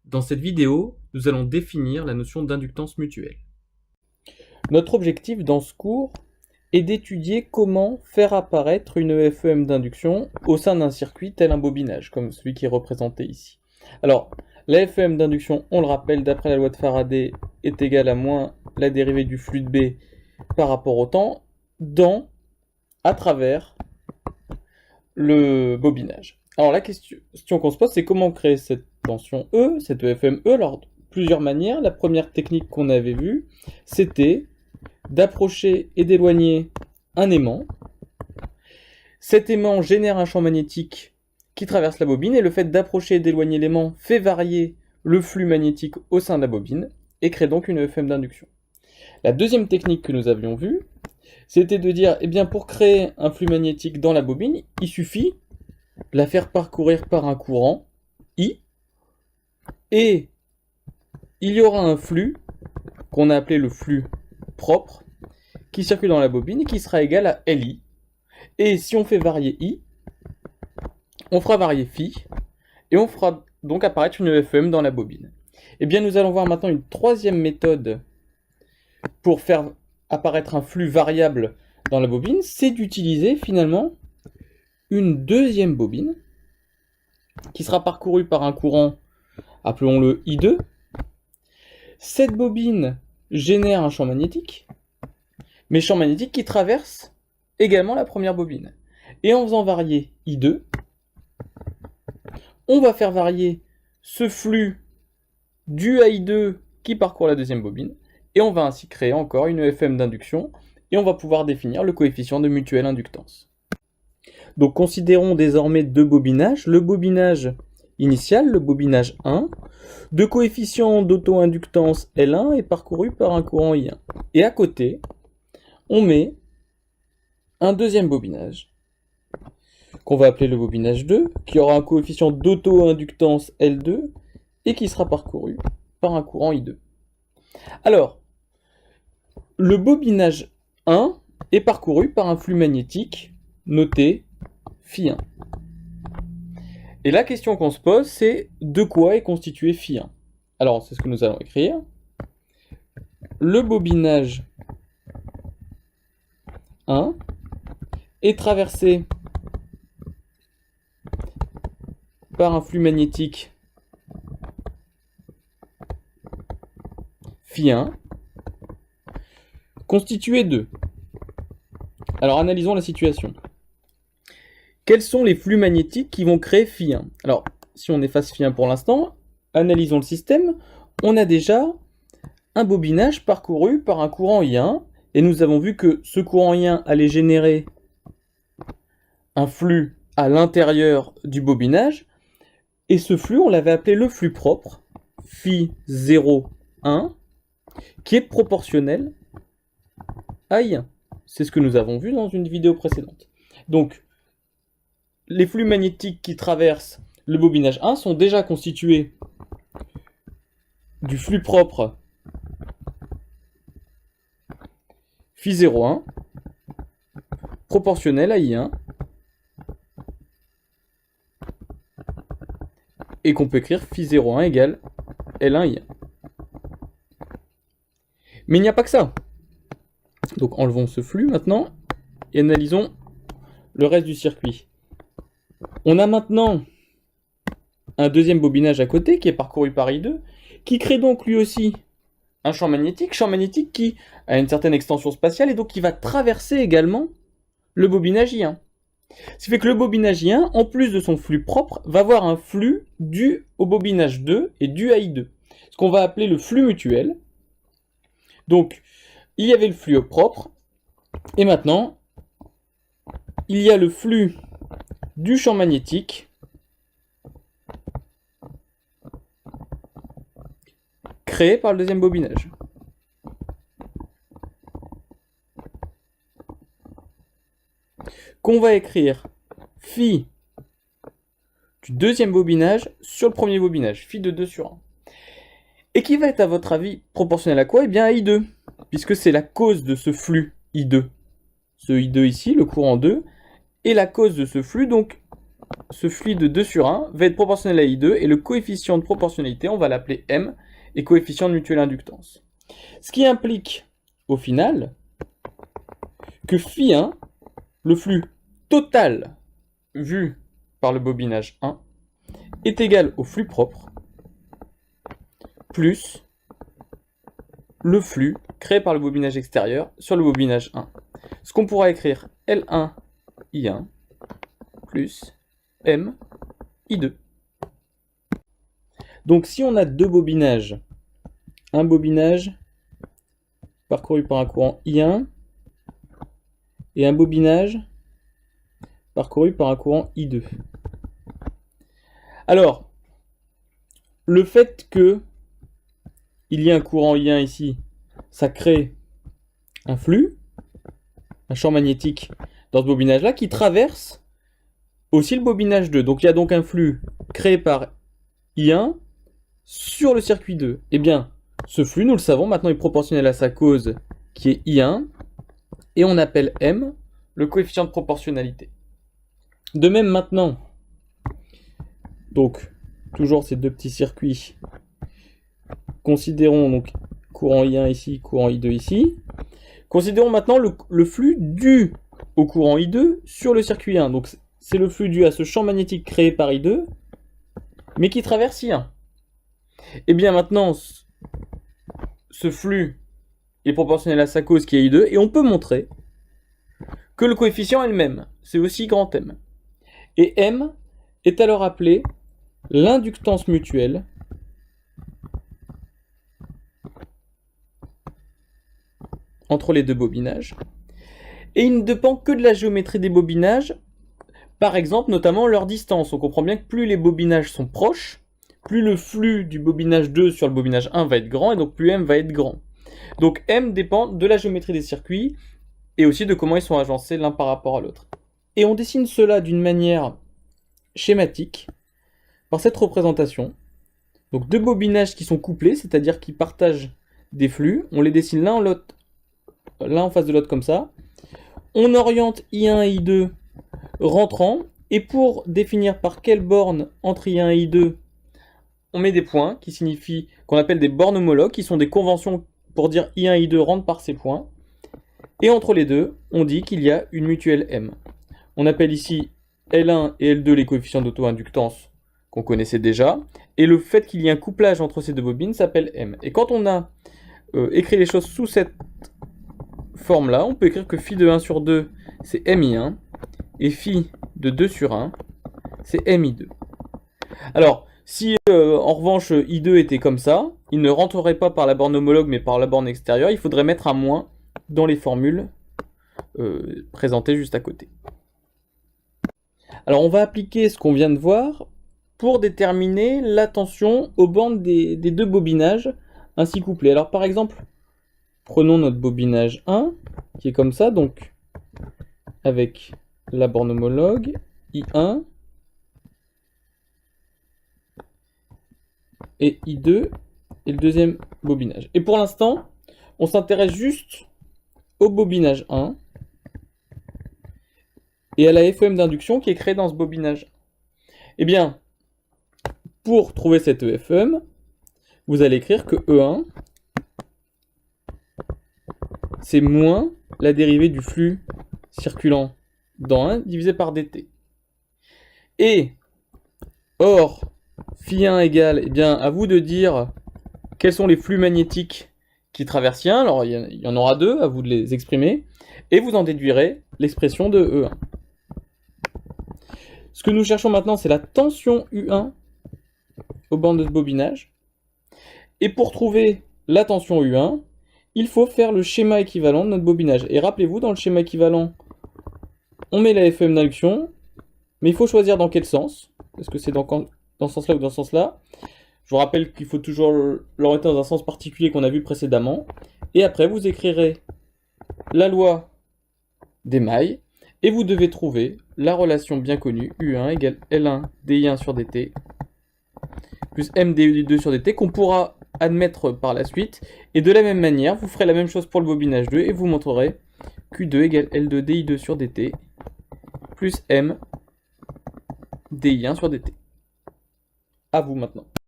Dans cette vidéo, nous allons définir la notion d'inductance mutuelle. Notre objectif dans ce cours est d'étudier comment faire apparaître une FEM d'induction au sein d'un circuit tel un bobinage, comme celui qui est représenté ici. Alors, la FEM d'induction, on le rappelle, d'après la loi de Faraday, est égale à moins la dérivée du flux de B par rapport au temps, à travers le bobinage. Alors la question qu'on se pose, c'est comment créer cette tension E, cette EFM E. Alors, plusieurs manières. La première technique qu'on avait vue, c'était d'approcher et d'éloigner un aimant. Cet aimant génère un champ magnétique qui traverse la bobine, et le fait d'approcher et d'éloigner l'aimant fait varier le flux magnétique au sein de la bobine, et crée donc une EFM d'induction. La deuxième technique que nous avions vue, c'était de dire, eh bien, pour créer un flux magnétique dans la bobine, il suffit de la faire parcourir par un courant, I, et il y aura un flux, qu'on a appelé le flux propre, qui circule dans la bobine et qui sera égal à LI. Et si on fait varier I, on fera varier phi, et on fera donc apparaître une FEM dans la bobine. Eh bien, nous allons voir maintenant une troisième méthode pour faire apparaître un flux variable dans la bobine, c'est d'utiliser finalement une deuxième bobine qui sera parcourue par un courant, appelons-le I2. Cette bobine génère un champ magnétique, mais champ magnétique qui traverse également la première bobine. Et en faisant varier I2, on va faire varier ce flux dû à I2 qui parcourt la deuxième bobine, et on va ainsi créer encore une EFM d'induction, et on va pouvoir définir le coefficient de mutuelle inductance. Donc considérons désormais deux bobinages. Le bobinage initial, le bobinage 1, de coefficient d'auto-inductance L1 est parcouru par un courant I1. Et à côté, on met un deuxième bobinage, qu'on va appeler le bobinage 2, qui aura un coefficient d'auto-inductance L2, et qui sera parcouru par un courant I2. Alors, le bobinage 1 est parcouru par un flux magnétique noté phi 1. Et la question qu'on se pose, c'est de quoi est constitué phi 1 ? Alors, c'est ce que nous allons écrire. Le bobinage 1 est traversé par un flux magnétique phi 1 constitué de... Alors analysons la situation. Quels sont les flux magnétiques qui vont créer phi 1 ? Alors, si on efface phi 1 pour l'instant, analysons le système. On a déjà un bobinage parcouru par un courant I1, et nous avons vu que ce courant I1 allait générer un flux à l'intérieur du bobinage, et ce flux, on l'avait appelé le flux propre, phi 0, 1, qui est proportionnel à I1. C'est ce que nous avons vu dans une vidéo précédente. Donc, les flux magnétiques qui traversent le bobinage 1 sont déjà constitués du flux propre phi 0,1 proportionnel à I1 et qu'on peut écrire phi 0,1 égale L1 I1. Mais il n'y a pas que ça. Donc enlevons ce flux maintenant et analysons le reste du circuit. On a maintenant un deuxième bobinage à côté qui est parcouru par I2, qui crée donc lui aussi un champ magnétique qui a une certaine extension spatiale et donc qui va traverser également le bobinage I1. Ce qui fait que le bobinage I1, en plus de son flux propre, va avoir un flux dû au bobinage 2 et dû à I2. Ce qu'on va appeler le flux mutuel. Donc, il y avait le flux propre, et maintenant, il y a le flux du champ magnétique créé par le deuxième bobinage. Qu'on va écrire phi du deuxième bobinage sur le premier bobinage, phi de 2 sur 1. Et qui va être, à votre avis, proportionnel à quoi ? Eh bien à I2, puisque c'est la cause de ce flux I2. Ce I2 ici, le courant 2, est la cause de ce flux, donc ce fluide 2 sur 1 va être proportionnel à I2 et le coefficient de proportionnalité, on va l'appeler M, et coefficient de mutuelle inductance. Ce qui implique, au final, que Φ1, le flux total vu par le bobinage 1, est égal au flux propre plus le flux créé par le bobinage extérieur sur le bobinage 1. Ce qu'on pourra écrire L1 I1 plus M I2. Donc si on a deux bobinages, un bobinage parcouru par un courant I1 et un bobinage parcouru par un courant I2. Alors, le fait que il y ait un courant I1 ici, ça crée un flux, un champ magnétique dans ce bobinage-là qui traverse aussi le bobinage 2. Donc il y a donc un flux créé par I1 sur le circuit 2. Eh bien, ce flux, nous le savons, maintenant est proportionnel à sa cause qui est I1 et on appelle M le coefficient de proportionnalité. De même maintenant, donc toujours ces deux petits circuits, considérons donc courant I1 ici, courant I2 ici. Considérons maintenant le flux dû au courant I2 sur le circuit 1. Donc c'est le flux dû à ce champ magnétique créé par I2, mais qui traverse I1. Et bien maintenant, ce flux est proportionnel à sa cause qui est I2, et on peut montrer que le coefficient est le même. C'est aussi grand M. Et M est alors appelé l'inductance mutuelle entre les deux bobinages. Et il ne dépend que de la géométrie des bobinages, par exemple, notamment leur distance. On comprend bien que plus les bobinages sont proches, plus le flux du bobinage 2 sur le bobinage 1 va être grand, et donc plus M va être grand. Donc M dépend de la géométrie des circuits, et aussi de comment ils sont agencés l'un par rapport à l'autre. Et on dessine cela d'une manière schématique, par cette représentation. Donc deux bobinages qui sont couplés, c'est-à-dire qui partagent des flux, on les dessine l'un en face de l'autre comme ça. On oriente I1 et I2 rentrant, et pour définir par quelle borne entre I1 et I2, on met des points qui signifient, qu'on appelle des bornes homologues, qui sont des conventions pour dire I1 et I2 rentrent par ces points. Et entre les deux, on dit qu'il y a une mutuelle M. On appelle ici L1 et L2 les coefficients d'auto-inductance qu'on connaissait déjà, et le fait qu'il y ait un couplage entre ces deux bobines s'appelle M. Et quand on a écrit les choses sous cette forme-là, on peut écrire que phi de 1 sur 2, c'est MI1, et phi de 2 sur 1, c'est MI2. Alors, si en revanche I2 était comme ça, il ne rentrerait pas par la borne homologue, mais par la borne extérieure, il faudrait mettre un moins dans les formules présentées juste à côté. Alors, on va appliquer ce qu'on vient de voir pour déterminer la tension aux bornes des deux bobinages ainsi couplés. Alors, par exemple, prenons notre bobinage 1, qui est comme ça, donc avec la borne homologue, I1 et I2, et le deuxième bobinage. Et pour l'instant, on s'intéresse juste au bobinage 1, et à la FEM d'induction qui est créée dans ce bobinage. Eh bien, pour trouver cette EFEM, vous allez écrire que E1, c'est moins la dérivée du flux circulant dans 1 divisé par dt. Et, or, phi1 égale, eh bien, à vous de dire quels sont les flux magnétiques qui traversent I1. Alors, il y en aura deux, à vous de les exprimer. Et vous en déduirez l'expression de E1. Ce que nous cherchons maintenant, c'est la tension U1 aux bornes de ce bobinage. Et pour trouver la tension U1, il faut faire le schéma équivalent de notre bobinage. Et rappelez-vous, dans le schéma équivalent, on met la FEM d'induction, mais il faut choisir dans quel sens. Est-ce que c'est dans ce sens-là ou dans ce sens-là? Je vous rappelle qu'il faut toujours l'orienter dans un sens particulier qu'on a vu précédemment. Et après, vous écrirez la loi des mailles, et vous devez trouver la relation bien connue, U1 égale L1 dI1 sur dt, plus M dI2 sur dt, qu'on pourra admettre par la suite. Et de la même manière, vous ferez la même chose pour le bobinage 2, et vous montrerez Q2 égale L2 dI2 sur dt, plus M DI1 sur DT. À vous maintenant.